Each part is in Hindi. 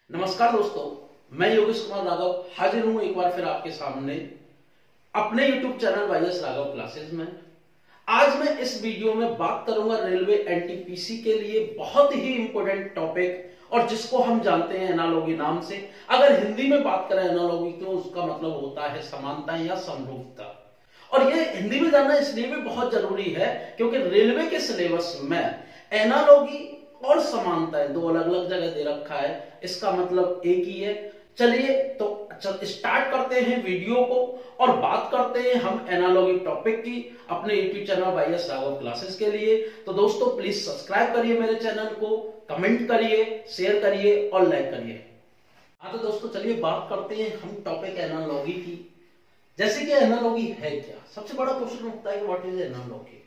नमस्कार दोस्तों, मैं योगेश कुमार राघव हाजिर हूं एक बार फिर आपके सामने अपने YouTube channel YS Raghav classes में। आज मैं इस वीडियो में बात करूंगा रेलवे एनटीपीसी के लिए बहुत ही इंपॉर्टेंट टॉपिक और जिसको हम जानते हैं एनालॉगी नाम से। अगर हिंदी में बात करें एनालॉगी तो उसका मतलब होता है समानता या समरूपता। और ये हिंदी में जानना इसलिए भी बहुत जरूरी है क्योंकि रेलवे के सिलेबस में एनालॉगी और समानताएं दो अलग अलग जगह दे रखा है, इसका मतलब एक ही है। चलिए तो स्टार्ट करते हैं वीडियो को और बात करते हैं हम एनालॉगी टॉपिक की अपने YouTube channel YS Raghav classes के लिए। तो दोस्तों प्लीज सब्सक्राइब करिए मेरे चैनल को, कमेंट करिए, शेयर करिए और लाइक करिए। हाँ तो दोस्तों चलिए बात करते हैं हम टॉपिक एनालॉगी की। जैसे कि एनालॉगी है क्या, सबसे बड़ा क्वेश्चन होता है कि व्हाट इज एनालॉगी।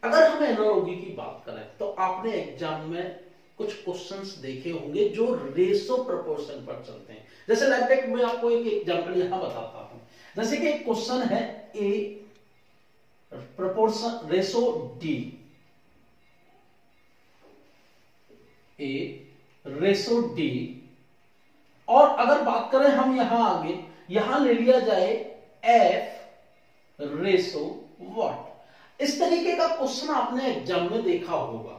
अगर हम एनालॉगी की बात करें तो आपने एग्जाम में कुछ क्वेश्चंस देखे होंगे जो रेशो प्रोपोर्शन पर चलते हैं। जैसे लाइक मैं आपको एक एग्जांपल यहां बताता हूं। जैसे कि एक क्वेश्चन है ए प्रोपोर्शन रेशो डी, ए रेशो डी, और अगर बात करें हम यहां आगे यहां ले लिया जाए एफ रेशो व्हाट। इस तरीके का क्वेश्चन आपने एग्जाम में देखा होगा।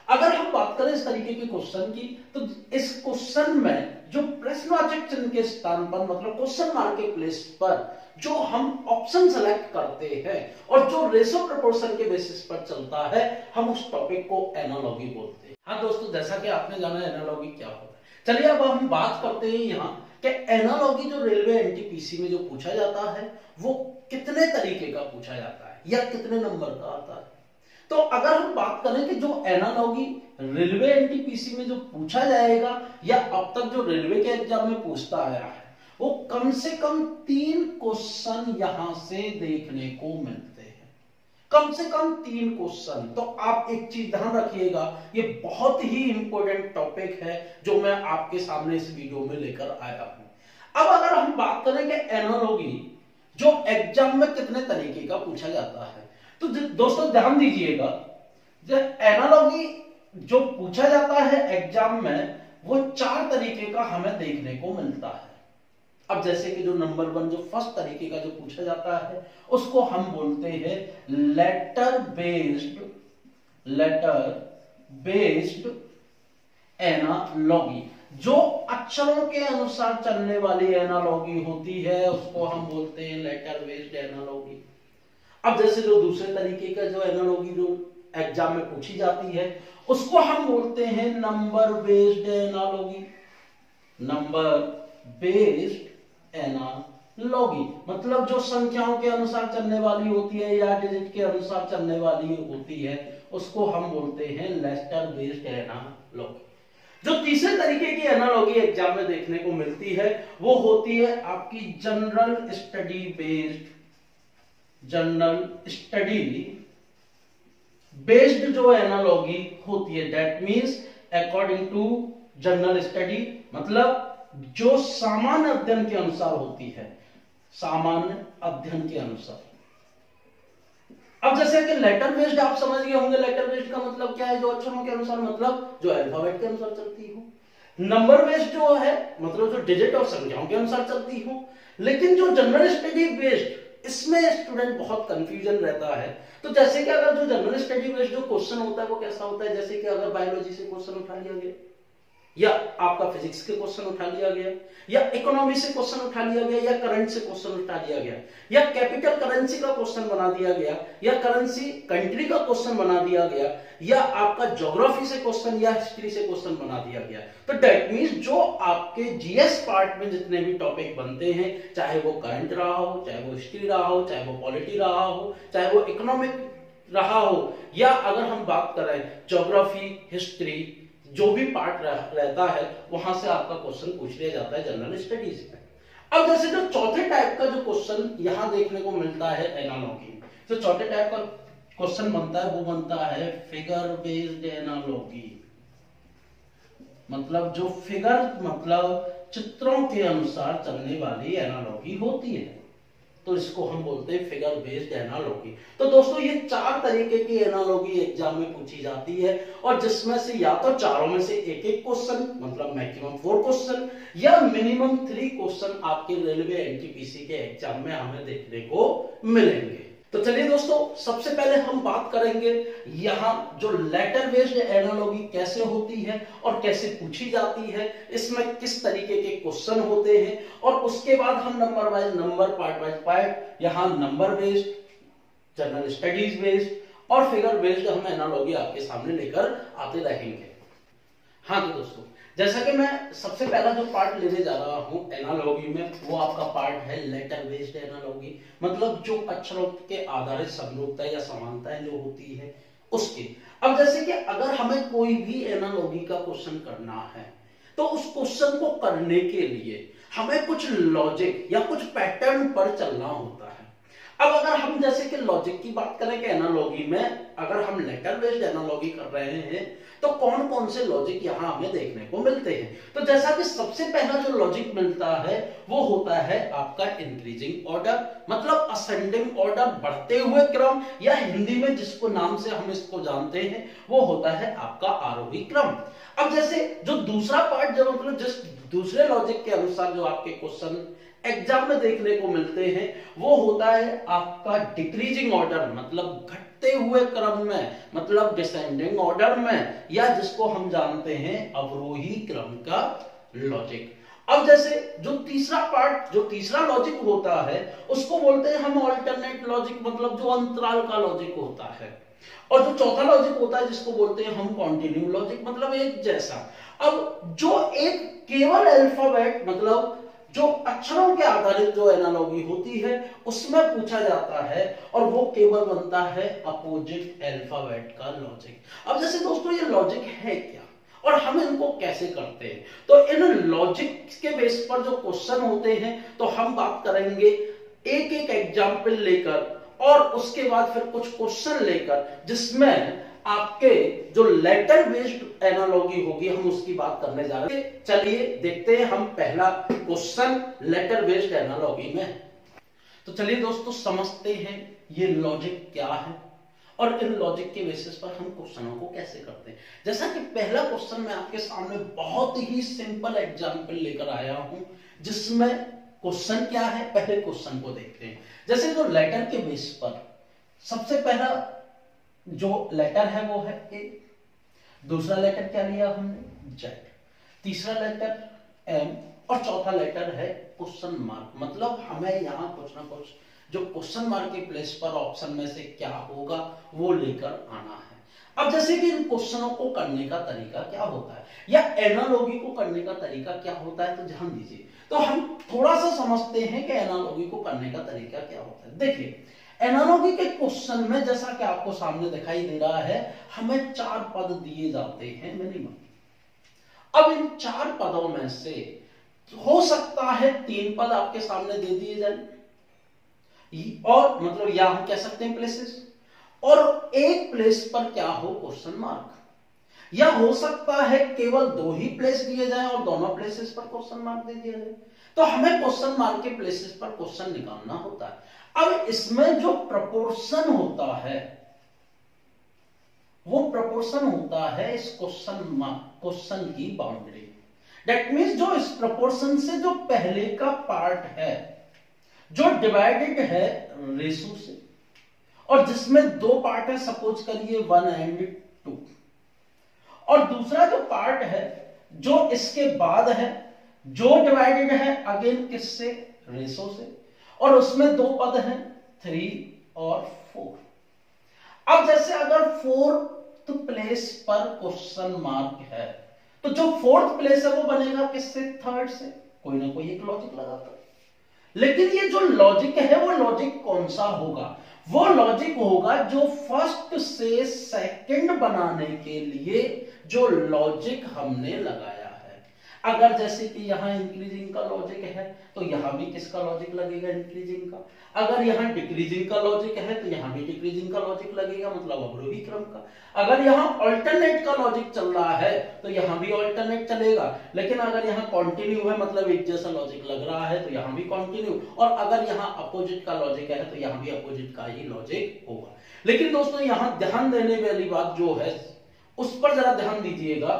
अगर हम बात करें इस तरीके के क्वेश्चन की तो इस क्वेश्चन में जो प्रश्नवाचक चिन्ह के स्थान पर मतलब क्वेश्चन मार्क के प्लेस पर जो हम ऑप्शन सेलेक्ट करते हैं और जो रेशो प्रोपोर्शन के बेसिस पर चलता है हम उस टॉपिक को एनालॉगी बोलते हैं। हाँ दोस्तों, जैसा कि आपने जाना एनालॉगी क्या होता है, चलिए अब हम बात करते हैं यहाँ कि एनालॉगी जो रेलवे एनटीपीसी में जो पूछा जाता है वो कितने तरीके का पूछा जाता है या कितने नंबर का आता है। तो अगर हम बात करें कि जो एनालॉगी रेलवे एनटीपीसी में जो पूछा जाएगा या अब तक जो रेलवे के एग्जाम में पूछता आया है वो कम से कम 3 क्वेश्चन यहां से देखने को मिलते हैं। कम से कम 3 क्वेश्चन। तो आप एक चीज ध्यान रखिएगा, ये बहुत ही इंपॉर्टेंट टॉपिक है जो मैं आपके सामने इस वीडियो में लेकर आया हूं। अब अगर हम बात करें कि एनालॉगी जो एग्जाम में कितने तरीके का पूछा जाता है तो दोस्तों ध्यान दीजिएगा, जब एनालॉगी जो पूछा जाता है एग्जाम में वो 4 तरीके का हमें देखने को मिलता है। अब जैसे कि जो नंबर 1 जो फर्स्ट तरीके का जो पूछा जाता है उसको हम बोलते हैं लेटर बेस्ड एनालॉगी। जो अक्षरों के अनुसार चलने वाली एनालॉगी होती है उसको हम बोलते हैं लेटर बेस्ड एनालॉगी। अब जैसे जो दूसरे तरीके का जो एनालॉगी जो एग्जाम में पूछी जाती है उसको हम बोलते हैं number based analogy. Number based analogy मतलब जो संख्याओं के अनुसार चलने वाली होती है या डिजिट के अनुसार चलने वाली होती है उसको हम बोलते हैं लेटर बेस्ड एनालॉगी। जो तीसरे तरीके की एनालॉगी एग्जाम में देखने को मिलती है वो होती है आपकी जनरल स्टडी बेस्ड जो एनालॉगी होती है। That means according to general study मतलब जो सामान्य अध्ययन के अनुसार होती है, सामान्य अध्ययन के अनुसार। अब जैसे कि लेटर बेस्ड आप समझ गए होंगे, लेटर बेस्ड का मतलब क्या है, जो अक्षरों के अनुसार मतलब जो अल्फाबेट के अनुसार चलती हो। नंबर बेस्ड जो है मतलब जो डिजिट और संख्याओं के अनुसार चलती हो। लेकिन जो जनरल स्टडी बेस्ड इसमें स्टूडेंट बहुत कंफ्यूजन रहता है। तो जैसे कि अगर जो जनरल स्टडी बेस्ड जो क्वेश्चन होता है वो कैसा होता है, जैसे कि अगर बायोलॉजी से क्वेश्चन उठा लिया गया या आपका फिजिक्स के क्वेश्चन उठा लिया गया या इकोनॉमी से क्वेश्चन उठा लिया गया या करंट से क्वेश्चन उठा लिया गया या कैपिटल करेंसी का क्वेश्चन बना दिया गया या करेंसी कंट्री का क्वेश्चन बना दिया गया या आपका ज्योग्राफी से क्वेश्चन या हिस्ट्री से क्वेश्चन बना दिया गया। तो दैट मींस जो आपके जीएस पार्ट में जितने भी टॉपिक बनते हैं, चाहे वो करंट रहा हो, चाहे वो हिस्ट्री रहा हो, चाहे वो पॉलिटी रहा हो, चाहे वो इकोनॉमिक रहा हो, या अगर हम बात करें ज्योग्राफी हिस्ट्री जो भी पार्ट रहता है वहां से आपका क्वेश्चन पूछ लिया जाता है जनरल स्टडीज में। अब जैसे जो चौथे टाइप का जो क्वेश्चन यहां देखने को मिलता है एनालॉगी, जो चौथे टाइप का क्वेश्चन बनता है वो बनता है फिगर बेस्ड एनालॉगी। मतलब जो फिगर मतलब चित्रों के अनुसार चलने वाली एनालॉगी होती है। तो इसको हम बोलते हैं फिगर बेस्ड एनालॉगी। तो दोस्तों ये 4 तरीके की एनालॉगी एग्जाम में पूछी जाती है और जिसमें से या तो चारों में से एक एक क्वेश्चन मतलब मैक्सिमम 4 क्वेश्चन या मिनिमम 3 क्वेश्चन आपके रेलवे एनटीपीसी के एग्जाम में हमें देखने को मिलेंगे। तो चलिए दोस्तों सबसे पहले हम बात करेंगे यहां जो लेटर बेस्ड एनालॉगी कैसे होती है और कैसे पूछी जाती है, इसमें किस तरीके के क्वेश्चन होते हैं, और उसके बाद हम number wise number part wise part यहां number based, general studies based और फिगर बेस्ड हम एनालॉगी आपके सामने लेकर आते रहेंगे। हाँ तो दोस्तों जैसा कि मैं सबसे पहला जो पार्ट लेने जा रहा हूं एनालॉगी में वो आपका पार्ट है लेटर बेस्ड एनालॉगी, मतलब जो अक्षरों के आधारित समरूपता या समानताएं जो होती है उसकी। अब जैसे कि अगर हमें कोई भी एनालॉगी का क्वेश्चन करना है तो उस क्वेश्चन को करने के लिए हमें कुछ लॉजिक या कुछ पैटर्न पर चलना होता है। अब अगर हम जैसे कि लॉजिक की बात करें कि एनालॉगी में अगर हम लेटर बेस्ड एनालॉगी कर रहे हैं तो कौन कौन से लॉजिक यहां हमें देखने को मिलते हैं। तो जैसा कि सबसे पहला जो लॉजिक मिलता है वो होता है आपका इंक्रीजिंग ऑर्डर, मतलब असेंडिंग ऑर्डर, बढ़ते हुए क्रम, या हिंदी में जिसको नाम से हम इसको जानते हैं वो होता है आपका आरोही क्रम। अब जैसे जो दूसरा पार्ट जो मतलब जिस दूसरे लॉजिक के अनुसार जो आपके क्वेश्चन एग्जाम में देखने को मिलते हैं वो होता है आपका डिक्रीजिंग ऑर्डर, मतलब घटते हुए क्रम में, मतलब डिसेंडिंग ऑर्डर में, या जिसको हम जानते हैं अवरोही क्रम का लॉजिक। अब जैसे जो तीसरा पार्ट जो तीसरा लॉजिक होता है उसको बोलते हैं हम ऑल्टरनेट लॉजिक, मतलब जो अंतराल का लॉजिक होता है। और जो चौथा लॉजिक होता है जिसको बोलते हैं हम कॉन्टिन्यू लॉजिक, मतलब एक जैसा। अब जो एक केवल अल्फाबेट मतलब जो अक्षरों के आधारित जो एनालॉगी होती है उसमें पूछा जाता है और वो केवल बनता है अपोजिट अल्फाबेट का लॉजिक। अब जैसे दोस्तों ये लॉजिक है क्या और हम इनको कैसे करते हैं, तो इन लॉजिक के बेस पर जो क्वेश्चन होते हैं तो हम बात करेंगे एक एक एग्जाम्पल लेकर और उसके बाद फिर कुछ क्वेश्चन लेकर जिसमें आपके जो लेटर बेस्ड एनालॉगी होगी हम उसकी बात करने जा रहे हैं। चलिए देखते हैं हम पहला क्वेश्चन लेटर बेस्ड एनालॉगी में। तो चलिए दोस्तों समझते हैं ये लॉजिक क्या है और इन लॉजिक के बेसिस पर हम क्वेश्चनों को कैसे करते हैं। जैसा कि पहला क्वेश्चन मैं आपके सामने बहुत ही सिंपल एग्जांपल लेकर आया हूं जिसमें क्वेश्चन क्या है, पहले क्वेश्चन को देखते हैं। जैसे जो लेटर के बेस पर सबसे पहला जो लेटर है वो है ए, दूसरा लेटर क्या लिया हमने जेड, तीसरा लेटर एम और चौथा लेटर है क्वेश्चन मार्क, मतलब हमें यहां कुछ ना कुछ जो क्वेश्चन मार्क के प्लेस पर ऑप्शन में से क्या होगा वो लेकर आना है। अब जैसे कि इन क्वेश्चनों को करने का तरीका क्या होता है या एनालॉगी को करने का तरीका क्या होता है तो ध्यान दीजिए। तो हम थोड़ा सा समझते हैं कि एनालॉगी को करने का तरीका क्या होता है। देखिए एनालॉगी के क्वेश्चन में जैसा कि आपको सामने दिखाई दे रहा है हमें 4 पद दिए जाते हैं मिनिमम। अब इन 4 पदों में से हो सकता है 3 पद आपके सामने दे दिए जाए और मतलब या हम कह सकते हैं प्लेसेस, और एक प्लेस पर क्या हो क्वेश्चन मार्क, या हो सकता है केवल 2 ही प्लेस दिए जाए और दोनों प्लेसेस पर क्वेश्चन मार्क दे दिया जाए। तो हमें क्वेश्चन मार्क के प्लेसेस पर क्वेश्चन निकालना होता है। अब इसमें जो प्रपोर्शन होता है वो प्रपोर्शन होता है इस क्वेश्चन की बाउंड्री। दैट मींस जो इस प्रपोर्शन से जो पहले का पार्ट है जो डिवाइडेड है रेशो से और जिसमें 2 पार्ट है, सपोज करिए 1 and 2, और दूसरा जो पार्ट है जो इसके बाद है जो डिवाइडेड है अगेन किससे, रेशो से, और उसमें 2 पद हैं 3 और 4। अब जैसे अगर 4th प्लेस पर क्वेश्चन मार्क है तो जो 4th प्लेस है वो बनेगा किससे, 3rd से, कोई ना कोई एक लॉजिक लगाकर। लेकिन ये जो लॉजिक है वो लॉजिक कौन सा होगा, वो लॉजिक होगा जो फर्स्ट से सेकंड बनाने के लिए जो लॉजिक हमने लगाया है। अगर जैसे कि यहाँ इंक्रीजिंग का लॉजिक है तो यहाँ भी किसका लॉजिक लगेगा, इंक्रीजिंग का। अगर यहाँ डिक्रीजिंग का लॉजिक है तो यहाँ भी डिक्रीजिंग का लॉजिक लगेगा, मतलब अवरोही क्रम का। अगर यहाँ ऑल्टरनेट का लॉजिक चल रहा है तो यहाँ भी ऑल्टरनेट चलेगा, लेकिन अगर यहाँ कॉन्टिन्यू है मतलब एक जैसा लॉजिक लग रहा है तो यहाँ भी कॉन्टिन्यू, और अगर यहाँ अपोजिट का लॉजिक है तो यहाँ भी अपोजिट का ही लॉजिक होगा। लेकिन दोस्तों यहाँ ध्यान देने वाली बात जो है उस पर जरा ध्यान दीजिएगा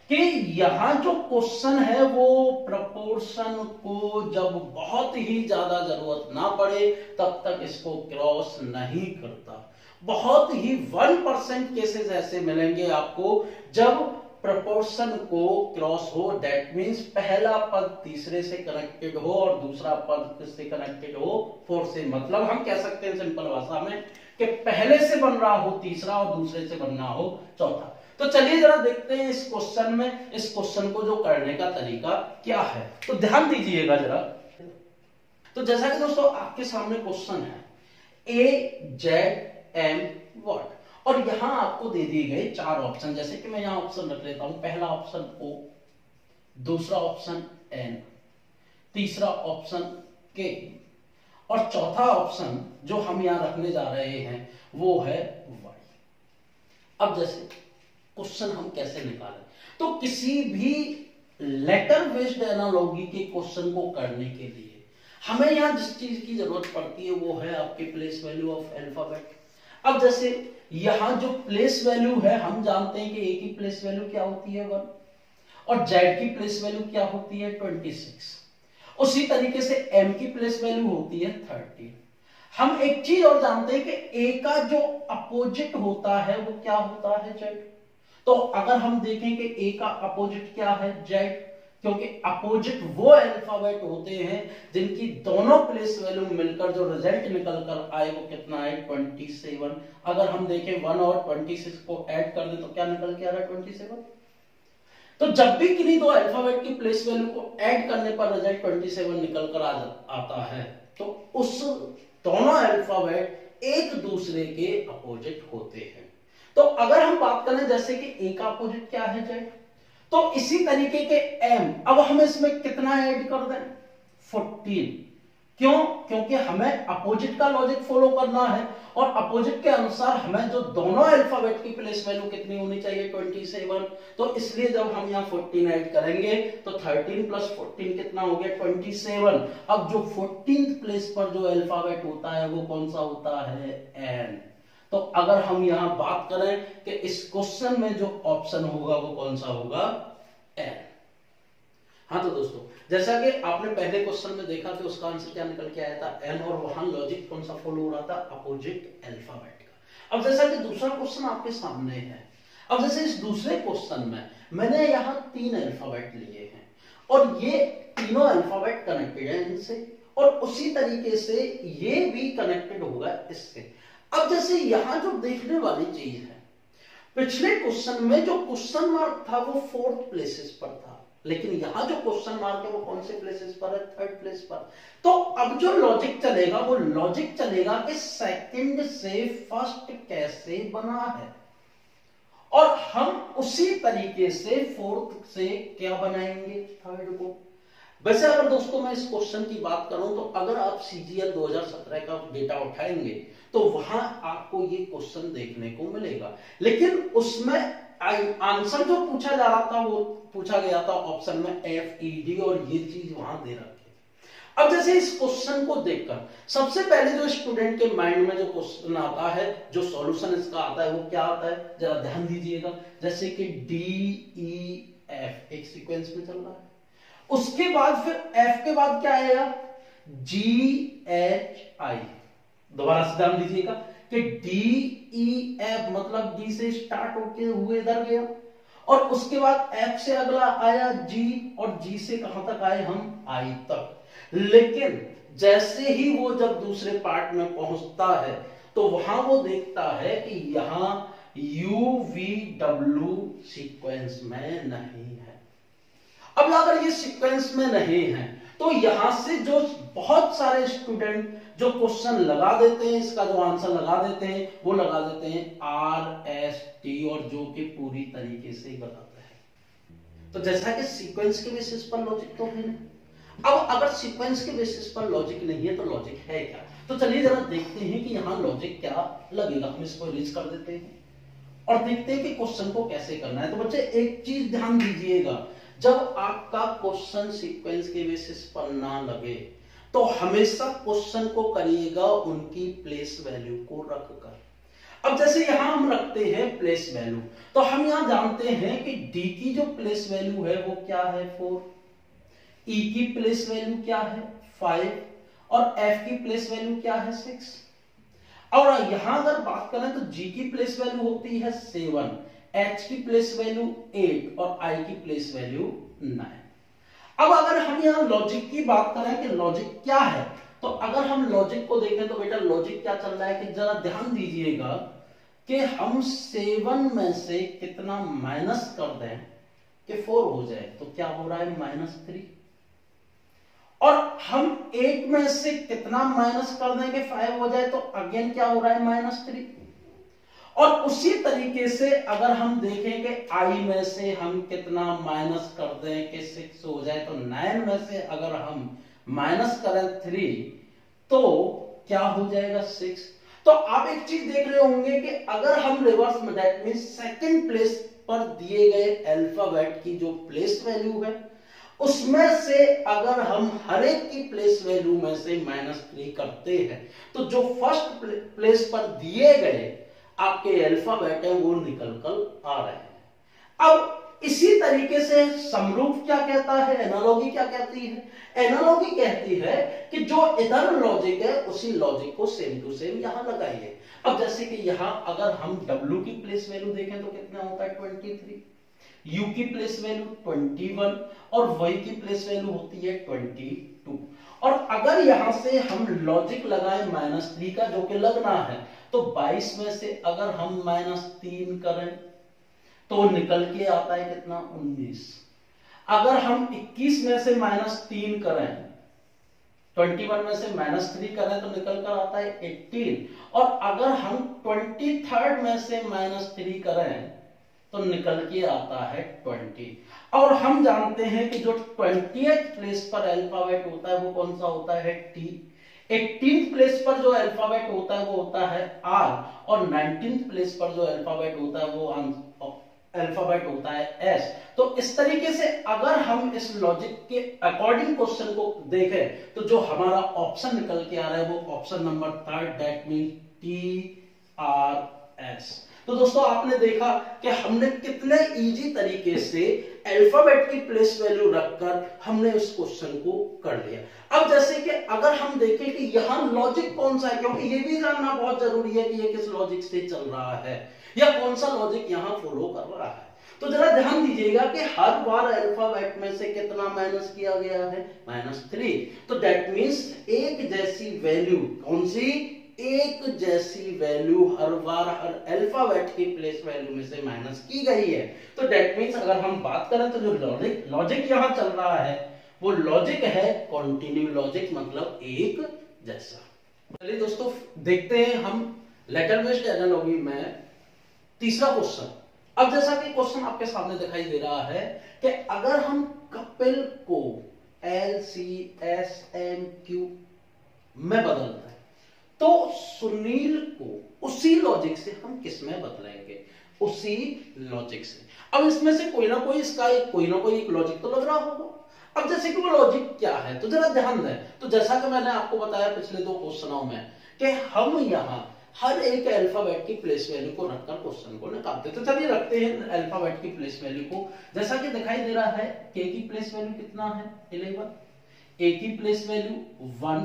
कि यहां जो क्वेश्चन है वो प्रपोर्शन को जब बहुत ही ज्यादा जरूरत ना पड़े तब तक इसको क्रॉस नहीं करता। बहुत ही 1% केसेस ऐसे मिलेंगे आपको जब प्रपोर्शन को क्रॉस हो, दैट मींस पहला पद तीसरे से कनेक्टेड हो और दूसरा पद किससे कनेक्टेड हो, 4 से। मतलब हम कह सकते हैं सिंपल भाषा में कि पहले से बन रहा हो तीसरा और दूसरे से बनना हो चौथा। तो चलिए जरा देखते हैं इस क्वेश्चन में, इस क्वेश्चन को जो करने का तरीका क्या है, तो ध्यान दीजिएगा जरा। तो जैसा कि दोस्तों आपके सामने क्वेश्चन है ए जेड एम व्हाट, और यहां आपको दे दिए गए 4 ऑप्शन। जैसे कि मैं यहां ऑप्शन रख लेता हूं, पहला ऑप्शन ओ, दूसरा ऑप्शन एन, तीसरा ऑप्शन के, और चौथा ऑप्शन जो हम यहां रखने जा रहे हैं वो है वाई। अब जैसे क्वेश्चन हम कैसे निकालें, तो किसी भी लेटर बेस्ड एनालॉजी के क्वेश्चन को करने के लिए हमें यहां जिस चीज की जरूरत पड़ती है वो है आपके प्लेस वैल्यू ऑफ अल्फाबेट। अब जैसे यहां जो प्लेस वैल्यू है हम जानते हैं कि ए की प्लेस वैल्यू क्या होती है 1 और जेड की प्लेस वैल्यू क्या होती है 26। उसी तरीके से एम की प्लेस वैल्यू होती है 30। हम एक चीज और जानते हैं कि ए का जो अपोजिट होता है वो क्या होता है जेड। तो अगर हम देखें कि ए का अपोजिट क्या है जेड, क्योंकि अपोजिट वो अल्फाबेट होते हैं जिनकी दोनों प्लेस वैल्यू मिलकर जो रिजल्ट निकल कर आए वो कितना है 27। अगर हम देखें 1 और 26 को ऐड कर दें तो क्या निकल के आ रहा है 27। तो जब भी किन्हीं दो अल्फाबेट की प्लेस वैल्यू को ऐड करने पर रिजल्ट 27 निकल कर आता है तो उस दोनों अल्फाबेट एक दूसरे के अपोजिट होते हैं। तो अगर हम बात करें जैसे कि ए का अपोजिट क्या है जेड, तो इसी तरीके के एम, अब हम इसमें कितना ऐड कर दें 14। क्यों? क्योंकि हमें अपोजिट का लॉजिक फॉलो करना है और अपोजिट के अनुसार हमें जो दोनों अल्फाबेट की प्लेस वैल्यू कितनी होनी चाहिए 27। तो इसलिए जब हम यहाँ 14 ऐड करेंगे तो 13 प्लस 14 कितना हो गया 27। अब जो 14th प्लेस पर जो अल्फाबेट होता है वो कौन सा होता है एन। तो अगर हम यहां बात करें कि इस क्वेश्चन में जो ऑप्शन होगा वो कौन सा होगा एन। हाँ तो दोस्तों जैसा कि आपने पहले क्वेश्चन में देखा कि उसका आंसर क्या निकल के आया था एन, और वहां लॉजिक कौन सा फॉलो हो रहा था अपोजिट अल्फाबेट का। अब जैसा कि दूसरा क्वेश्चन आपके सामने है, अब जैसे इस दूसरे क्वेश्चन में मैंने यहां 3 अल्फाबेट लिए हैं और ये तीनों अल्फाबेट कनेक्टेड है इनसे, और उसी तरीके से ये भी कनेक्टेड होगा इससे। अब जैसे यहां जो देखने वाली चीज है, पिछले क्वेश्चन में जो क्वेश्चन मार्क था वो 4th प्लेसेस पर था, लेकिन यहां जो क्वेश्चन मार्क है वो कौन से प्लेसेस पर है 3rd प्लेस पर। तो अब जो लॉजिक चलेगा वो लॉजिक चलेगा कि सेकंड से फर्स्ट कैसे बना है, और हम उसी तरीके से 4th से क्या बनाएंगे 3rd को। वैसे अगर दोस्तों मैं इस क्वेश्चन की बात करूं तो अगर आप सीजीएल 2017 का डेटा उठाएंगे तो वहां आपको ये क्वेश्चन देखने को मिलेगा, लेकिन उसमें आंसर जो पूछा जा रहा था वो पूछा गया था ऑप्शन में FED, और ये चीज वहां दे रखी है। अब जैसे इस क्वेश्चन को देखकर सबसे पहले जो स्टूडेंट के माइंड में जो क्वेश्चन आता है, जो सॉल्यूशन इसका आता है वो क्या आता है जरा ध्यान दीजिएगा। जैसे कि DEF एक सीक्वेंस में चल रहा है, उसके बाद फिर F के बाद क्या आएगा GHI। दोबारा से ध्यान दीजिएगा कि DEF मतलब D से स्टार्ट होके हुए इधर गया, और उसके बाद F से अगला आया G, और G से कहां तक आए हम I तक। लेकिन जैसे ही वो जब दूसरे पार्ट में पहुंचता है तो वहां वो देखता है कि यहां UVW सीक्वेंस में नहीं है। अब अगर ये सीक्वेंस में नहीं है तो यहां से जो बहुत सारे स्टूडेंट जो क्वेश्चन लगा देते हैं, इसका जो आंसर लगा देते हैं वो लगा देते हैं RST, और जो कि पूरी तरीके से गलत है। तो जैसा कि सीक्वेंस के बेसिस पर लॉजिक तो है नहीं। अब अगर सीक्वेंस के बेसिस पर लॉजिक नहीं है तो लॉजिक है क्या? तो चलिए जरा देखते हैं कि यहाँ लॉजिक क्या लगेगा। हम इसको इरेज कर देते हैं और देखते हैं कि क्वेश्चन को कैसे करना है। तो बच्चे एक चीज ध्यान दीजिएगा, जब आपका क्वेश्चन सीक्वेंस के बेसिस पर ना लगे तो हमेशा क्वेश्चन को करिएगा उनकी प्लेस वैल्यू को रखकर। अब जैसे यहां हम रखते हैं प्लेस वैल्यू, तो हम यहां जानते हैं कि डी की जो प्लेस वैल्यू है वो क्या है 4, ई की प्लेस वैल्यू क्या है 5 और एफ की प्लेस वैल्यू क्या है 6। और यहां अगर बात करें तो जी की प्लेस वैल्यू होती है 7, एच की प्लेस वैल्यू 8 और आई की प्लेस वैल्यू 9। अब अगर हम यहां लॉजिक की बात करें कि लॉजिक क्या है, तो अगर हम लॉजिक को देखें तो बेटा लॉजिक क्या चल रहा है कि जरा ध्यान दीजिएगा कि हम 7 में से कितना माइनस कर दें कि 4 हो जाए, तो क्या हो रहा है -3। और हम 8 में से कितना माइनस कर दें कि 5 हो जाए, तो अगेन क्या हो रहा है -3। और उसी तरीके से अगर हम देखें कि i में से हम कितना माइनस कर दें कि 6 हो जाए, तो 9 में से अगर हम माइनस करें 3 तो क्या हो जाएगा 6। तो आप एक चीज देख रहे होंगे कि अगर हम रिवर्स में, दैट मींस सेकंड प्लेस पर दिए गए अल्फाबेट की जो प्लेस वैल्यू है उसमें से अगर हम हर एक की प्लेस वैल्यू में से -3 करते हैं तो जो फर्स्ट प्लेस पर दिए गए आपके अल्फाबेट है वो निकल कर आ रहे हैं। अब इसी तरीके से समरूप क्या कहता है, एनालॉजी क्या कहती है? एनालॉजी कहती है कि जो इधर लॉजिक है उसी लॉजिक को सेम टू सेम यहां लगाइए। अब जैसे कि यहां अगर हम W की प्लेस वैल्यू देखें तो कितना होता है 23, U की प्लेस वैल्यू 21 और Y की प्लेस वैल्यू होती है 22। और अगर यहां से हम लॉजिक लगाएं -3 का जो कि लगना है, तो 22 में से अगर हम -3 करें तो निकल के आता है कितना 19। अगर हम 21 में से -3 करें, 21 में से -3 करें तो निकल कर आता है 18। और अगर हम 23 में से -3 करें तो निकल के आता है 20। और हम जानते हैं कि जो 20th प्लेस पर अल्फाबेट होता है वो कौन सा होता है T। 18th प्लेस पर जो अल्फाबेट होता है वो होता है R और 19th प्लेस पर जो अल्फाबेट होता है वो अल्फाबेट होता है S। तो इस तरीके से अगर हम इस लॉजिक के अकॉर्डिंग क्वेश्चन को देखें तो जो हमारा ऑप्शन निकल के आ रहा है वो option number 3, that mean TRS। तो दोस्तों आपने देखा कि हमने कितने इजी तरीके से अल्फाबेट की प्लेस वैल्यू रखकर हमने इस क्वेश्चन को कर लिया। अब जैसे कि अगर हम देखें कि यहां लॉजिक कौन सा है, क्योंकि ये भी जानना बहुत जरूरी है कि ये किस लॉजिक से चल रहा है या कौन सा लॉजिक यहां फॉलो कर रहा है। तो जरा ध्यान दीजिएगा कि हर बार अल्फाबेट में से कितना माइनस किया गया है -3। तो दैट मींस एक जैसी वैल्यू, कौन सी एक जैसी वैल्यू हर बार हर अल्फाबेट की प्लेस वैल्यू में से माइनस की गई है। तो दैट मींस अगर हम बात करें तो जो लॉजिक यहां चल रहा है वो लॉजिक है कॉन्टिन्यू लॉजिक, मतलब एक जैसा। चलिए दोस्तों देखते हैं हम लेटर बेस्ड एनालॉजी में तीसरा क्वेश्चन। अब जैसा कि क्वेश्चन आपके सामने दिखाई दे रहा है कि अगर हम कपिल को LCSMQ में बदलते हैं तो सुनील को उसी लॉजिक से हम किस में बदलेंगे, उसी लॉजिक से। अब इसमें से कोई ना कोई इसका कोई ना कोई एक लॉजिक तो लग रहा होगा। अब जैसे कि वो लॉजिक क्या है तो जरा ध्यान दें। तो जैसा कि मैंने आपको बताया पिछले 2 क्वेश्चनों में कि हम यहां हर एक अल्फाबेट की प्लेस वैल्यू को रखकर क्वेश्चन को निकालते हैं। तो चलिए रखते हैं अल्फाबेट की प्लेस वैल्यू को। जैसा कि दिखाई दे रहा है के की प्लेस वैल्यू कितना है 11, ए की प्लेस वैल्यू 1,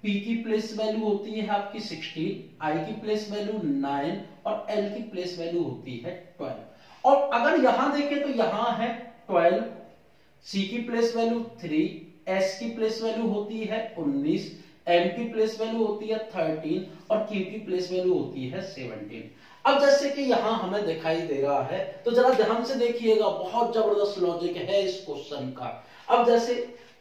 पी की प्लेस वैल्यू होती है आपकी 16, आई की प्लेस वैल्यू 9 और एल की प्लेस वैल्यू होती है 12। और अगर यहां देखें तो यहां है 12, सी की प्लेस वैल्यू 3, एस की प्लेस वैल्यू होती है 19, एम की प्लेस वैल्यू होती है 13 और क्यू की प्लेस वैल्यू होती है 17। अब जैसे कि यहां हमें दिखाई दे रहा है तो जरा ध्यान से देखिएगा, बहुत जबरदस्त लॉजिक है इस क्वेश्चन का। अब जैसे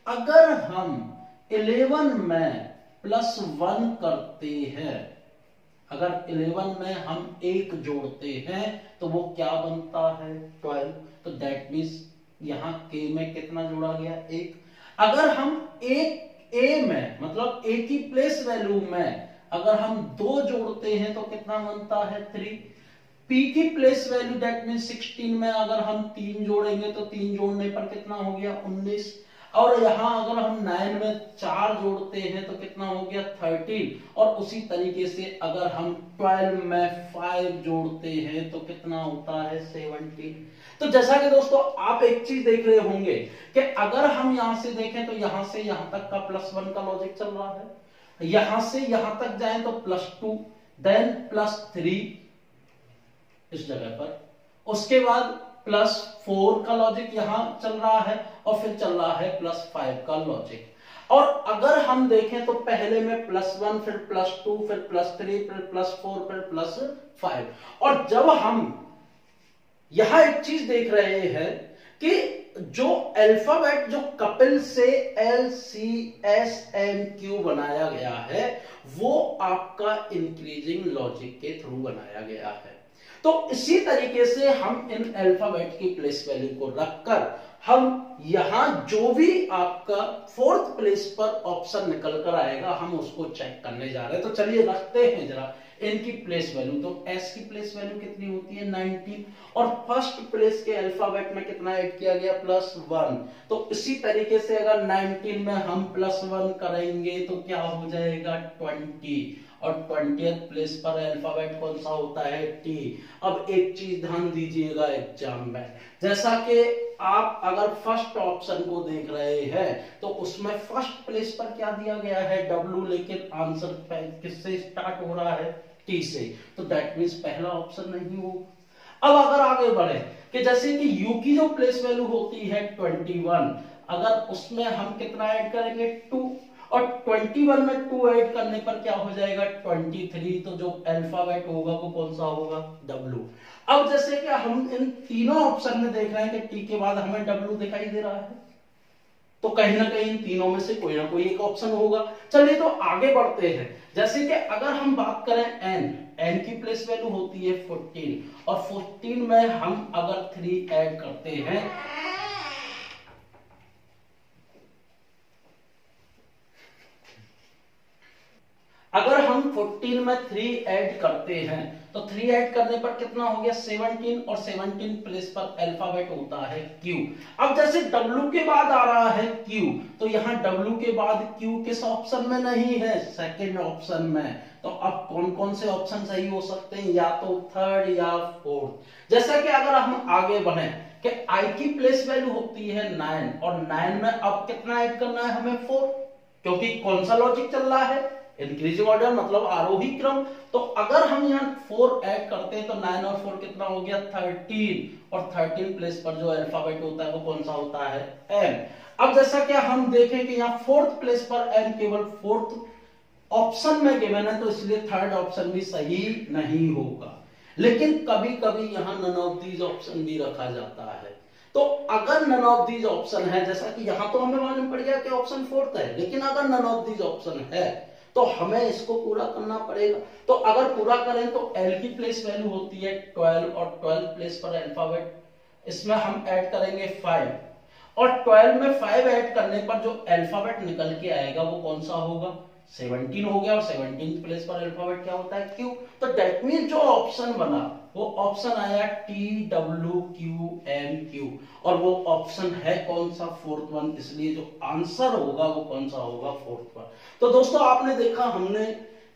अगर हम 11 में +1 करते हैं, अगर 11 में हम 1 जोड़ते हैं तो वो क्या बनता है 12। तो दैट मींस यहां ए में कितना जोड़ा गया, 1। अगर हम एक ए में मतलब ए की प्लेस वैल्यू में अगर हम 2 जोड़ते हैं तो कितना बनता है, 3। पी की प्लेस वैल्यू दैट मीन 16 में अगर हम 3 जोड़ेंगे तो 3 जोड़ने पर कितना हो गया, 19। और यहां अगर हम 9 में 4 जोड़ते हैं तो कितना हो गया, 13। और उसी तरीके से अगर हम 12 में 5 जोड़ते हैं तो कितना होता है, 17। तो जैसा कि दोस्तों आप एक चीज देख रहे होंगे कि अगर हम यहां से देखें तो यहां से यहां तक का +1 का लॉजिक चल रहा है, यहां से यहां तक जाएं तो +2, देन +3 इस जगह पर, उसके बाद +4 का लॉजिक यहां चल रहा है और फिर चल रहा है +5 का लॉजिक। और अगर हम देखें तो पहले में +1 फिर +2 फिर +3 फिर +4 फिर +5। और जब हम यहां एक चीज देख रहे हैं कि जो अल्फाबेट जो कपिल से LCSMQ बनाया गया है वो आपका इंक्रीजिंग लॉजिक के थ्रू बनाया गया है। तो इसी तरीके से हम इन अल्फाबेट की प्लेस वैल्यू को रखकर हम यहां जो भी आपका 4th प्लेस पर ऑप्शन निकल कर आएगा हम उसको चेक करने जा रहे हैं। तो चलिए रखते हैं जरा इनकी प्लेस वैल्यू। तो एस की प्लेस वैल्यू कितनी होती है, 19। और फर्स्ट प्लेस के अल्फाबेट में कितना ऐड किया गया, +1। तो इसी तरीके से अगर 19 में हम +1 करेंगे तो क्या हो जाएगा, 20। और 20th प्लेस पर अल्फाबेट कौन सा होता है, टी। अब एक चीज ध्यान दीजिएगा एग्जाम में, जैसा कि आप अगर फर्स्ट ऑप्शन को देख रहे हैं तो उसमें फर्स्ट प्लेस पर क्या दिया गया है, W, लेकिन आंसर किससे स्टार्ट हो रहा है, टी से। तो दैट मीन्स पहला ऑप्शन नहीं होगा। अब अगर आगे बढ़े कि जैसे कि यू की जो प्लेस वैल्यू होती है 21, अगर उसमें हम कितना ऐड करेंगे, 2। और 21 में 2 ऐड करने पर क्या हो जाएगा, 23। तो जो अल्फाबेट होगा वो कौन सा होगा, W। अब जैसे कि हम इन तीनों ऑप्शन में देख रहे हैं कि टी के बाद हमें W दिखाई दे रहा है, तो कहीं ना कहीं इन तीनों में से कोई ना कोई एक ऑप्शन होगा। चलिए तो आगे बढ़ते हैं। जैसे कि अगर हम बात करें एन की प्लेस वैल्यू होती है 14, और 14 में हम अगर 3 ऐड करते हैं अगर हम 14 में 3 ऐड करते हैं तो 3 ऐड करने पर कितना हो गया, 17। और 17 प्लेस पर अल्फाबेट होता है Q। अब जैसे W के बाद आ रहा है Q, तो यहां W के बाद Q किस ऑप्शन में नहीं है, सेकंड ऑप्शन में। तो अब कौन कौन से ऑप्शन सही हो सकते हैं, या तो 3rd या 4th। जैसा कि अगर हम आगे बढ़े कि I की प्लेस वैल्यू होती है 9, और 9 में अब कितना ऐड करना है हमें, 4, क्योंकि कौन सा लॉजिक चल रहा है, इंक्रीजिंग ऑर्डर मतलब आरोही क्रम। तो अगर हम यहाँ 4 ऐड करते हैं तो 9 और 4 कितना हो गया, 13। और 13 प्लेस पर जो अल्फाबेट होता है वो कौन सा होता है, M। अब जैसा कि हम देखें कि यहाँ 4th प्लेस पर M केवल 4th ऑप्शन में गिवन है, तो इसलिए 3rd ऑप्शन भी सही नहीं होगा। लेकिन कभी कभी यहाँ नन ऑफ दीज ऑप्शन भी रखा जाता है। तो अगर नन ऑफ दीज ऑप्शन है, जैसा कि यहां तो हमें मालूम पड़ गया कि ऑप्शन 4th है, लेकिन अगर नन ऑफ दीज ऑप्शन है तो हमें इसको पूरा करना पड़ेगा। तो अगर पूरा करें तो L की प्लेस वैल्यू होती है 12, और 12 प्लेस पर अल्फाबेट, इसमें हम ऐड करेंगे 5। और 12 में 5 ऐड करने पर जो अल्फाबेट निकल के आएगा वो कौन सा होगा, 17 हो गया। और 17 प्लेस पर अल्फाबेट क्या होता है, Q। तो दैट मीन जो ऑप्शन बना वो ऑप्शन आया TWQMQ, और वो ऑप्शन है कौन सा, 4th वन। इसलिए जो आंसर होगा वो कौन सा होगा, 4th वन। तो दोस्तों आपने देखा हमने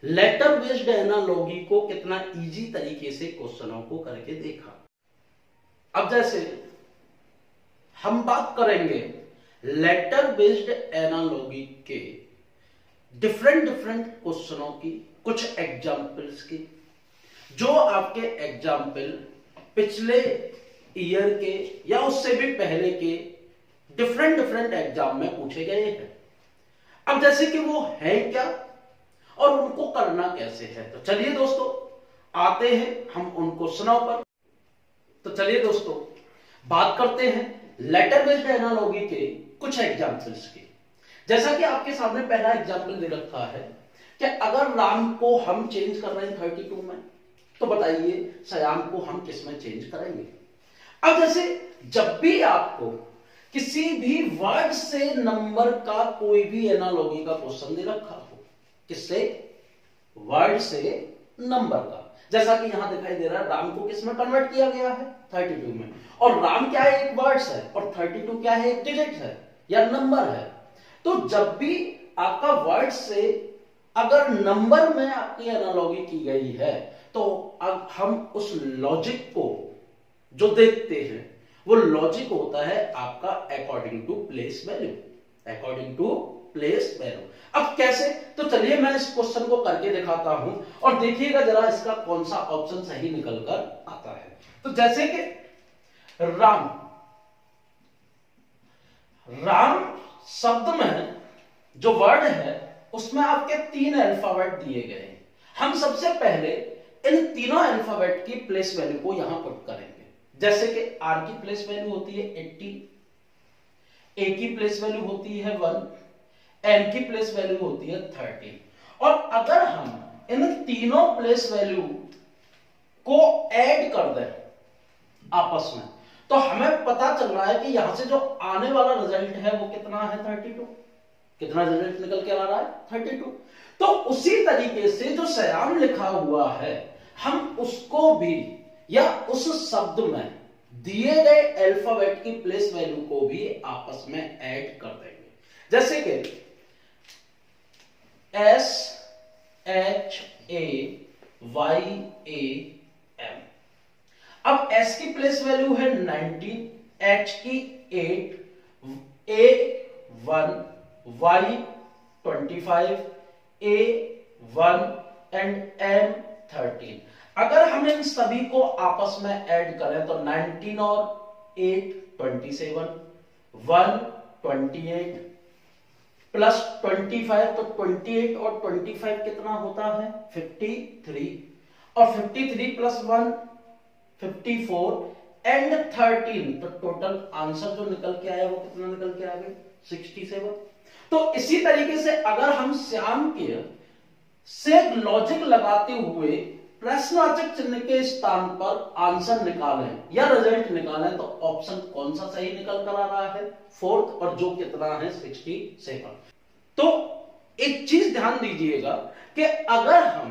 लेटर बेस्ड एनालॉजी को कितना इजी तरीके से क्वेश्चनों को करके देखा। अब जैसे हम बात करेंगे लेटर बेस्ड एनालॉजी के डिफरेंट क्वेश्चनों की, कुछ एग्जांपल्स की, जो आपके एग्जाम्पल पिछले ईयर के या उससे भी पहले के डिफरेंट एग्जाम में पूछे गए हैं। अब जैसे कि वो है क्या और उनको करना कैसे है, तो चलिए दोस्तों आते हैं हम उन क्वेश्चनों पर। तो चलिए दोस्तों बात करते हैं लेटर बेस्ड एनालॉजी के कुछ एग्जाम्पल्स की। जैसा कि आपके सामने पहला एग्जाम्पल दे रखा है कि अगर राम को हम चेंज कर रहे हैं 32 में, तो बताइए श्याम को हम किस में चेंज करेंगे। अब जैसे जब भी आपको किसी भी वर्ड से नंबर का कोई भी एनालॉजी का क्वेश्चन दे रखा हो, किससे? वर्ड से नंबर का। जैसा कि यहां दिखाई दे रहा है, राम को किसमें कन्वर्ट किया गया है? 32 में। और राम क्या है? एक वर्ड्स है, और 32 क्या है? एक डिजिट है या नंबर है। तो जब भी आपका वर्ड से अगर नंबर में आपकी एनालॉजी की गई है, तो अब हम उस लॉजिक को जो देखते हैं, वो लॉजिक होता है आपका according to place value, according to place value. अब कैसे? तो चलिए मैं इस क्वेश्चन को करके दिखाता हूं और देखिएगा जरा इसका कौन सा ऑप्शन सही निकल कर आता है। तो जैसे कि राम, राम शब्द में जो वर्ड है उसमें आपके 3 अल्फाबेट दिए गए हैं। हम सबसे पहले इन तीनों अल्फाबेट की प्लेस वैल्यू को यहां पुट करेंगे। जैसे कि आर की प्लेस वैल्यू होती है 80, ए की प्लेस वैल्यू होती है 1, एम की प्लेस वैल्यू होती है 13। और अगर हम इन तीनों प्लेस वैल्यू को ऐड कर दें आपस में, तो हमें पता चल रहा है कि यहां से जो आने वाला रिजल्ट है वो कितना है? 32। कितना रिजल्ट निकल के आ रहा है? 32। तो उसी तरीके से जो श्याम लिखा हुआ है, हम उसको भी या उस शब्द में दिए गए अल्फाबेट की प्लेस वैल्यू को भी आपस में ऐड कर देंगे। जैसे कि S H A Y A M। अब S की प्लेस वैल्यू है 19, H की 8, A 1, Y 25, A 1 and M 13। अगर हम इन सभी को आपस में ऐड करें तो 19 और 8 27, 1 28 प्लस 25, तो 28 और 25 कितना होता है? 53। और 53 प्लस 1 54 एंड 13, तो टोटल आंसर जो निकल के आया वो कितना निकल के आ गया? 67। तो इसी तरीके से अगर हम श्याम के से लॉजिक लगाते हुए प्रश्नवाचक चिन्ह के स्थान पर आंसर निकालें या रिजल्ट निकालें, तो ऑप्शन कौन सा सही निकल कर आ रहा है? 4th, और जो कितना है? 67। तो एक चीज ध्यान दीजिएगा कि अगर हम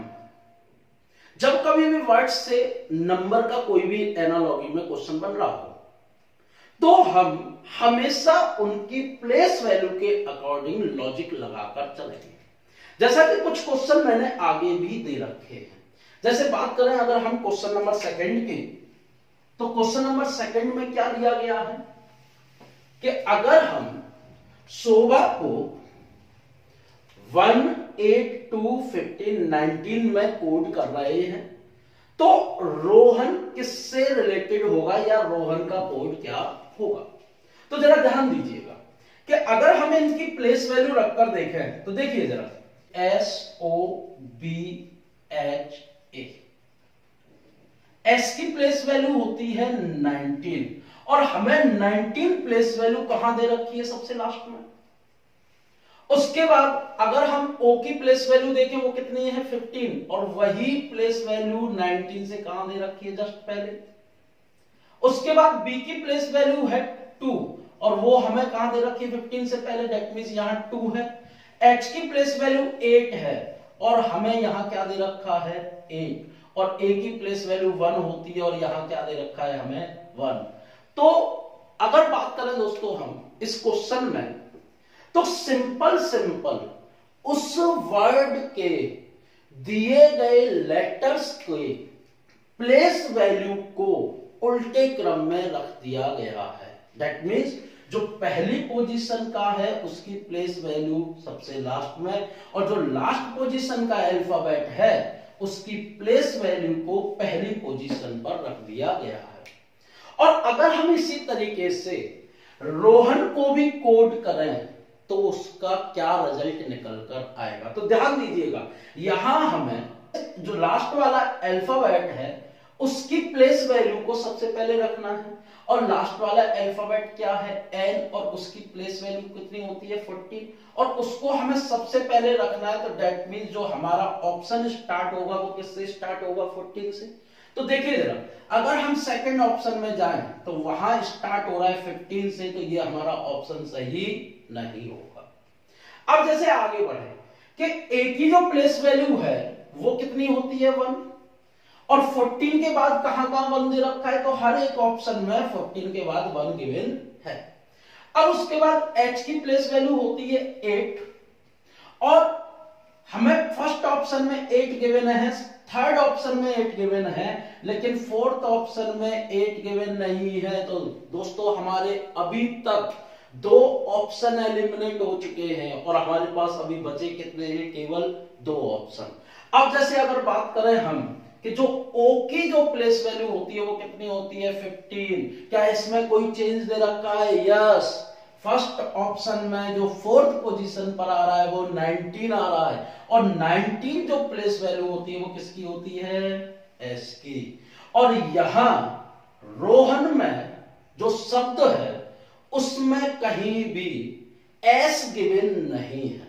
जब कभी भी वर्ड से नंबर का कोई भी एनालॉजी में क्वेश्चन बन रहा हो, तो हम हमेशा उनकी प्लेस वैल्यू के अकॉर्डिंग लॉजिक लगाकर चलेंगे। जैसा कि कुछ क्वेश्चन मैंने आगे भी दे रखे हैं। जैसे बात करें अगर हम क्वेश्चन नंबर 2 की, तो क्वेश्चन नंबर 2 में क्या दिया गया है कि अगर हम शोभा को 1 8 2 15 19 में कोड कर रहे हैं, तो रोहन किससे रिलेटेड होगा या रोहन का कोड क्या होगा? तो जरा ध्यान दीजिएगा कि अगर हम इनकी प्लेस वैल्यू रखकर देखें, तो देखिए जरा SOBHA, S की प्लेस वैल्यू होती है 19, और हमें 19 प्लेस वैल्यू कहां दे रखी है? सबसे लास्ट में। उसके बाद अगर हम O की प्लेस वैल्यू देखें वो कितनी है? 15, और वही प्लेस वैल्यू 19 से कहां दे रखी है? जस्ट पहले। उसके बाद B की प्लेस वैल्यू है 2, और वो हमें कहां दे रखी है? 15 से पहले, दैट मींस यहां 2 है। H की प्लेस वैल्यू 8 है, और हमें यहां क्या दे रखा है? 8, और A की प्लेस वैल्यू 1 होती है, और यहां क्या दे रखा है हमें? 1। तो अगर बात करें दोस्तों हम इस क्वेश्चन में, तो सिंपल उस वर्ड के दिए गए लेटर्स के प्लेस वैल्यू को उल्टे क्रम में रख दिया गया है। दैट मीन्स जो पहली पोजीशन का है उसकी प्लेस वैल्यू सबसे लास्ट में, और जो लास्ट पोजीशन का अल्फाबेट है उसकी प्लेस वैल्यू को पहली पोजीशन पर रख दिया गया है। और अगर हम इसी तरीके से रोहन को भी कोड करें, तो उसका क्या रिजल्ट निकल कर आएगा? तो ध्यान दीजिएगा, यहां हमें जो लास्ट वाला अल्फाबेट है उसकी प्लेस वैल्यू को सबसे पहले रखना है, और लास्ट वाला अल्फाबेट क्या है? N, और उसकी प्लेस वैल्यू कितनी होती है? 40, और उसको हमें सबसे पहले रखना है। तो दैट मींस जो हमारा ऑप्शन स्टार्ट होगा वो किससे स्टार्ट होगा? 14 से। तो देखिए जरा, अगर हम सेकंड ऑप्शन में जाएं तो वहां स्टार्ट हो रहा है 15 से, तो ये हमारा ऑप्शन सही नहीं होगा। अब जैसे आगे बढ़े कि ए की जो प्लेस वैल्यू है वो कितनी होती है 1, और 14 के बाद कहां कहां 1 दे रखा है, तो हर एक ऑप्शन में 14 के बाद 1 गिवन है। अब उसके बाद h की प्लेस वैल्यू होती है 8, और हमें फर्स्ट ऑप्शन में 8 गिवन है, थर्ड ऑप्शन में 8 गिवन है, लेकिन फोर्थ ऑप्शन में 8 गिवन नहीं है। तो दोस्तों हमारे अभी तक 2 ऑप्शन एलिमिनेट हो चुके हैं और हमारे पास अभी बचे कितने हैं, केवल 2 ऑप्शन। अब जैसे अगर बात करें हम कि जो O की जो प्लेस वैल्यू होती है वो कितनी होती है 15, क्या इसमें कोई चेंज दे रखा है? यस, फर्स्ट ऑप्शन में जो फोर्थ पोजीशन पर आ रहा है वो 19 आ रहा है, और 19 जो प्लेस वैल्यू होती है वो किसकी होती है? S की। और यहां रोहन में जो शब्द है उसमें कहीं भी S गिवन नहीं है,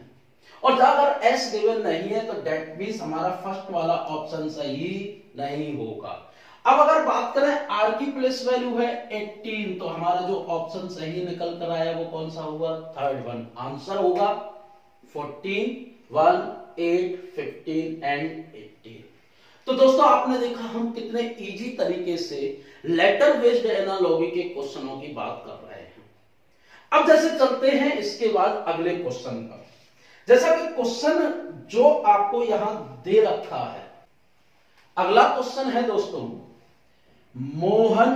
और अगर S गिवन नहीं है तो डेट मींस हमारा फर्स्ट वाला ऑप्शन सही नहीं होगा। अब अगर बात करें R की प्लेस वैल्यू है 18, तो हमारा जो ऑप्शन सही निकल कर आया वो कौन सा होगा? Third one. आंसर होगा 14, 1, 8, 15 एंड 18। तो दोस्तों आपने देखा हम कितने इजी तरीके से लेटर बेस्ड एनालॉजी के क्वेश्चनों की बात कर रहे हैं। अब जैसे चलते हैं इसके बाद अगले क्वेश्चन पर। जैसा कि क्वेश्चन जो आपको यहां दे रखा है, अगला क्वेश्चन है दोस्तों, मोहन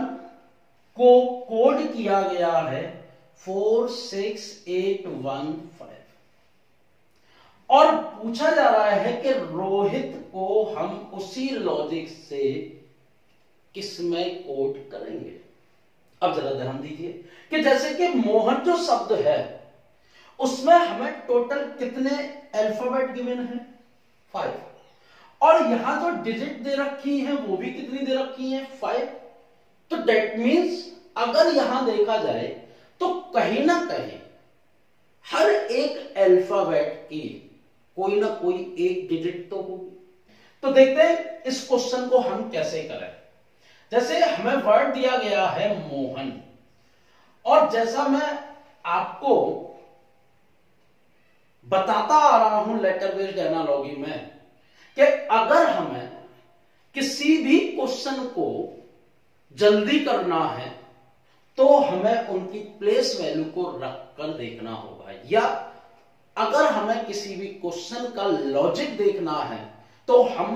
को कोड किया गया है 46815, और पूछा जा रहा है कि रोहित को हम उसी लॉजिक से किसमें कोड करेंगे। अब जरा ध्यान दीजिए कि जैसे कि मोहन जो शब्द है उसमें हमें टोटल कितने अल्फाबेट गिवन है? 5, और यहां जो डिजिट दे रखी है वो भी कितनी दे रखी है? 5। तो दैट मींस अगर यहां देखा जाए तो कहीं ना कहीं हर एक अल्फाबेट की कोई ना कोई एक डिजिट तो होगी। तो देखते हैं इस क्वेश्चन को हम कैसे करें। जैसे हमें वर्ड दिया गया है मोहन, और जैसा मैं आपको बताता आ रहा हूं लेटर बेस्ड एनालॉजी में कि अगर हमें किसी भी क्वेश्चन को जल्दी करना है तो हमें उनकी प्लेस वैल्यू को रखकर देखना होगा, या अगर हमें किसी भी क्वेश्चन का लॉजिक देखना है तो हम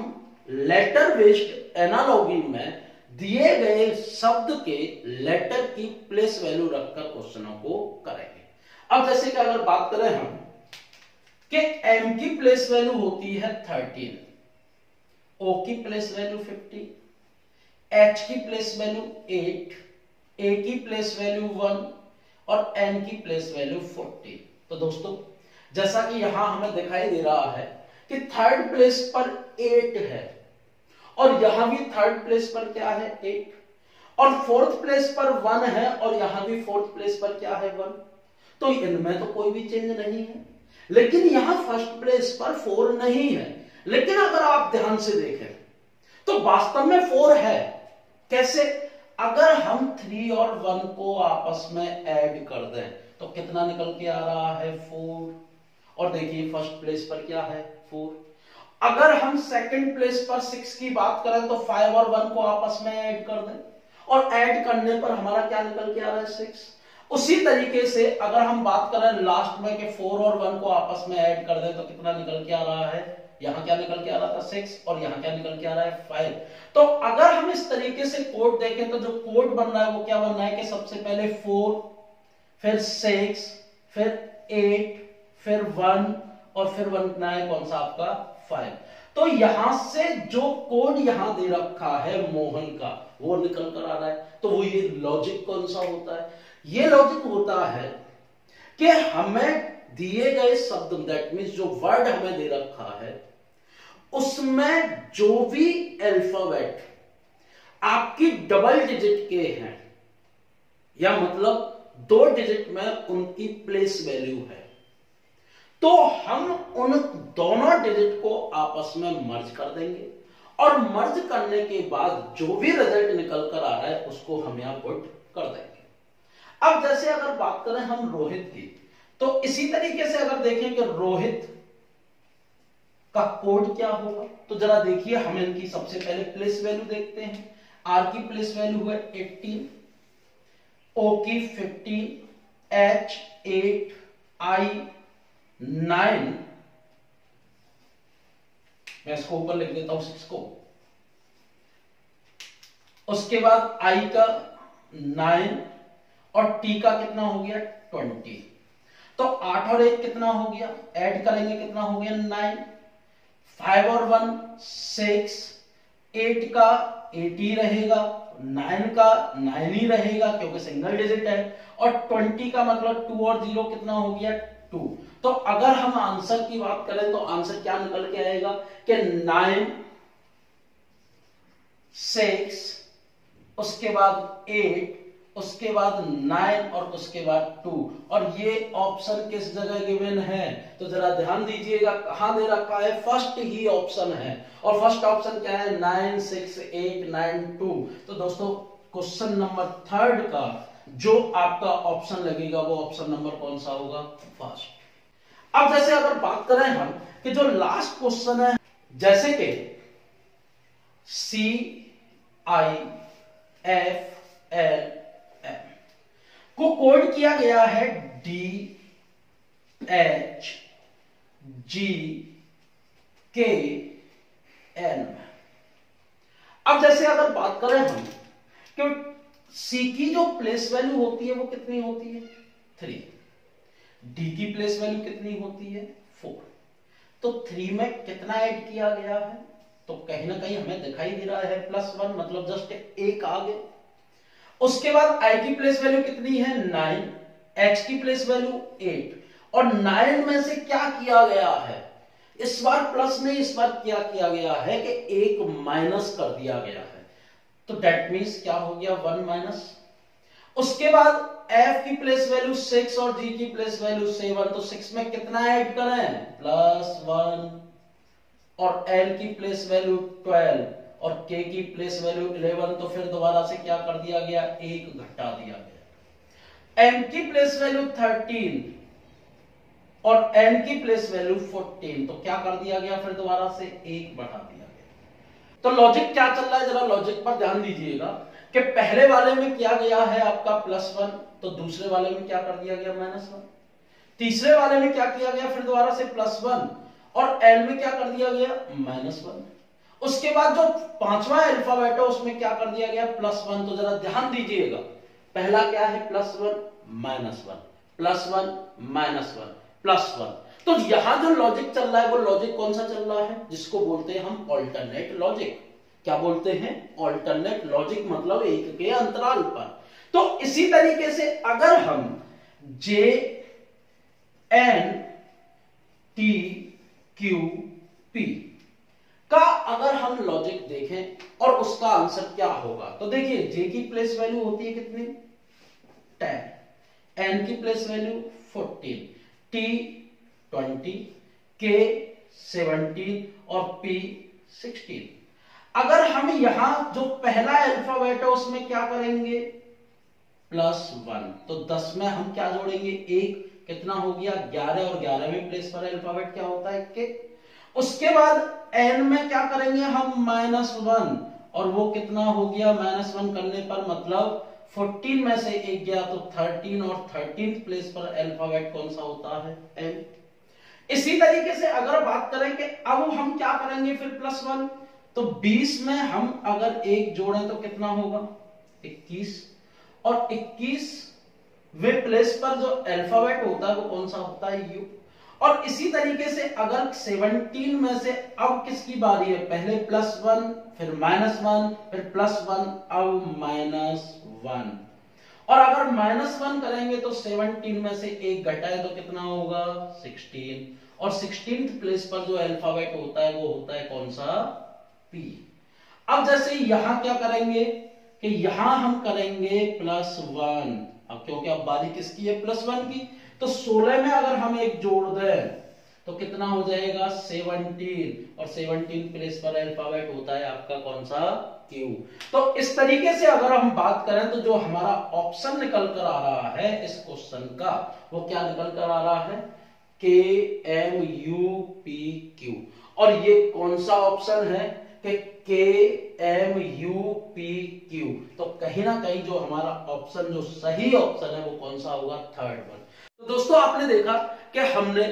लेटर बेस्ड एनालॉजी में दिए गए शब्द के लेटर की प्लेस वैल्यू रखकर क्वेश्चनों को करेंगे। अब जैसे कि अगर बात करें हम कि M की प्लेस वैल्यू होती है 13, O की प्लेस वैल्यू 50, H की प्लेस वैल्यू 8, A की प्लेस वैल्यू 1 और N की प्लेस वैल्यू 40। तो दोस्तों जैसा कि यहां हमें दिखाई दे रहा है कि थर्ड प्लेस पर 8 है, और यहां भी थर्ड प्लेस पर क्या है? 8, और फोर्थ प्लेस पर 1 है, और यहां भी फोर्थ प्लेस पर क्या है? 1। तो इनमें तो कोई भी चेंज नहीं है, लेकिन यहां फर्स्ट प्लेस पर 4 नहीं है। लेकिन अगर आप ध्यान से देखें तो वास्तव में 4 है। कैसे? अगर हम 3 और 1 को आपस में ऐड कर दें तो कितना निकल के आ रहा है? 4। और देखिए फर्स्ट प्लेस पर क्या है? 4। अगर हम सेकंड प्लेस पर 6 की बात करें तो 5 और 1 को आपस में ऐड कर दें, और ऐड करने पर हमारा क्या निकल के आ रहा है? 6। उसी तरीके से अगर हम बात करें लास्ट में कि 4 और 1 को आपस में ऐड कर दें तो कितना निकल के आ रहा है? यहां क्या निकल के आ रहा था? 6, और यहां क्या निकल के आ रहा है? 5। तो अगर हम इस तरीके से कोड देखें तो जो कोड बन रहा है वो क्या बन रहा है कि सबसे पहले 4, फिर 6, फिर 8, फिर 1, और फिर बनना है कौन सा आपका? 5। तो यहां से जो कोड यहां दे रखा है मोहन का वो निकल कर आ रहा है। तो वो ये लॉजिक कौन सा होता है? ये लॉजिक होता है कि हमें दिए गए शब्द, दैट मींस जो वर्ड हमें दे रखा है उसमें जो भी अल्फाबेट आपकी डबल डिजिट के हैं, या मतलब 2 डिजिट में उनकी प्लेस वैल्यू है, तो हम उन दोनों डिजिट को आपस में मर्ज कर देंगे और मर्ज करने के बाद जो भी रिजल्ट निकल कर आ रहा है उसको हम यहां पुट कर देंगे। अब जैसे अगर बात करें हम रोहित की, तो इसी तरीके से अगर देखें कि रोहित का कोड क्या होगा, तो जरा देखिए, हम इनकी सबसे पहले प्लेस वैल्यू देखते हैं। आर की प्लेस वैल्यू है 18, ओ की 15, एच 8, आई 9, मैं इसको ऊपर लिख देता हूं 6 को, उसके बाद आई का 9 और टी का कितना हो गया 20। तो 8 और 1 कितना हो गया, ऐड करेंगे कितना हो गया 9, 5 और 1 6, 8 का 8 ही रहेगा, 9 का 9 ही रहेगा क्योंकि सिंगल डिजिट है, और 20 का मतलब 2 और 0 कितना हो गया 2। तो अगर हम आंसर की बात करें तो आंसर क्या निकल के आएगा कि 9 6 उसके बाद 8 उसके बाद 9 और उसके बाद 2, और ये ऑप्शन किस जगह गिवन है, तो जरा ध्यान दीजिएगा कहां दे रखा है, फर्स्ट ही ऑप्शन है, और फर्स्ट ऑप्शन क्या है 9 6 8 9 2। तो दोस्तों क्वेश्चन नंबर 3 का जो आपका ऑप्शन लगेगा वो ऑप्शन नंबर कौन सा होगा, फर्स्ट। अब जैसे अगर बात करें हम कि जो लास्ट क्वेश्चन है, जैसे कि CIFL को कोड किया गया है DHGKN। अब जैसे अगर बात करें हम कि C की जो प्लेस वैल्यू होती है वो कितनी होती है 3, D की प्लेस वैल्यू कितनी होती है 4, तो 3 में कितना ऐड किया गया है, तो कहीं ना कहीं हमें दिखाई दे रहा है +1, मतलब जस्ट एक आगे। उसके बाद I की प्लेस वैल्यू कितनी है 9, H की प्लेस वैल्यू 8, और 9 में से क्या किया गया है, इस बार प्लस नहीं, इस बार क्या किया गया है कि एक माइनस कर दिया गया है, तो दैट मींस क्या हो गया 1 माइनस। उसके बाद F की प्लेस वैल्यू 6 और G की प्लेस वैल्यू 7, तो 6 में कितना ऐड करें +1, और L की प्लेस वैल्यू 12 और K की प्लेस वैल्यू 11, तो फिर दोबारा से क्या कर दिया गया, एक घटा दिया गया। M की प्लेस वैल्यू 13 और N की प्लेस वैल्यू 14, तो क्या कर दिया गया, फिर दोबारा से एक बढ़ा दिया गया। तो लॉजिक क्या चल रहा है, जरा लॉजिक पर ध्यान दीजिएगा कि पहले वाले में किया गया है आपका +1, तो दूसरे वाले में क्या कर दिया गया -1, तीसरे वाले में क्या किया गया, फिर दोबारा से +1, और L में क्या कर दिया गया -1। उसके बाद जो पांचवा अल्फाबेट है उसमें क्या कर दिया गया +1। तो जरा ध्यान दीजिएगा, पहला क्या है +1 -1 +1 -1 +1। तो यहां जो लॉजिक चल रहा है वो लॉजिक कौन सा चल रहा है, जिसको बोलते हैं हम ऑल्टरनेट लॉजिक। क्या बोलते हैं, ऑल्टरनेट लॉजिक, मतलब एक के अंतराल पर। तो इसी तरीके से अगर हम JNTQP का अगर हम लॉजिक देखें और उसका आंसर क्या होगा, तो देखिए J की प्लेस वैल्यू होती है कितनी 10, N की प्लेस वैल्यू 14, T 20, K 17 और P 16। अगर हम यहां जो पहला अल्फाबेट है उसमें क्या करेंगे +1, तो 10 में हम क्या जोड़ेंगे, एक, कितना हो गया 11, और 11वें प्लेस पर अल्फाबेट क्या होता है के। उसके बाद N में क्या करेंगे हम -1, और वो कितना हो गया -1 करने पर मतलब 14 में से एक गया तो 13, और 13th प्लेस पर अल्फाबेट कौन सा होता है M। इसी तरीके से अगर बात करें कि अब हम क्या करेंगे फिर +1, तो 20 में हम अगर एक जोड़ें तो कितना होगा 21, और 21वें प्लेस पर जो अल्फाबेट होता है वो कौन सा होता है U। और इसी तरीके से अगर 17 में से अब किसकी बारी है, पहले +1 फिर -1 फिर +1 अब -1, और अगर -1 करेंगे तो 17 में से एक घटाए तो कितना होगा 16, और 16th प्लेस पर जो अल्फाबेट होता है वो होता है कौन सा P। अब जैसे यहां क्या करेंगे कि यहां हम करेंगे +1, अब क्योंकि अब बारी किसकी है +1 की, तो 16 में अगर हम एक जोड़ दें तो कितना हो जाएगा 17, और 17 प्लेस पर अल्फाबेट होता है आपका कौन सा, Q। तो इस तरीके से अगर हम बात करें तो जो हमारा ऑप्शन निकल कर आ रहा है इस क्वेश्चन का, वो क्या निकल कर आ रहा है, KMUPQ। और ये कौन सा ऑप्शन है कि KMUPQ। तो कहीं ना कहीं जो हमारा ऑप्शन, जो सही ऑप्शन है वो कौन सा होगा, थर्ड वन। तो दोस्तों आपने देखा कि हमने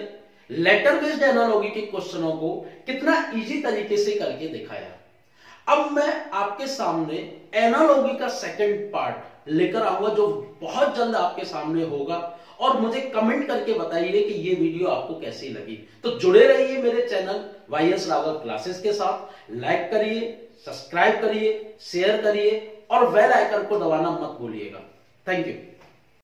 लेटर बेस्ड एनालॉजी के क्वेश्चनों को कितना इजी तरीके से करके दिखाया। अब मैं आपके सामने एनालॉजी का सेकंड पार्ट लेकर आऊंगा जो बहुत जल्द आपके सामने होगा, और मुझे कमेंट करके बताइए कि ये वीडियो आपको कैसी लगी। तो जुड़े रहिए मेरे चैनल YS राघव क्लासेस के साथ। लाइक करिए, सब्सक्राइब करिए, शेयर करिए और बेल आइकन को दबाना मत भूलिएगा। Thank you.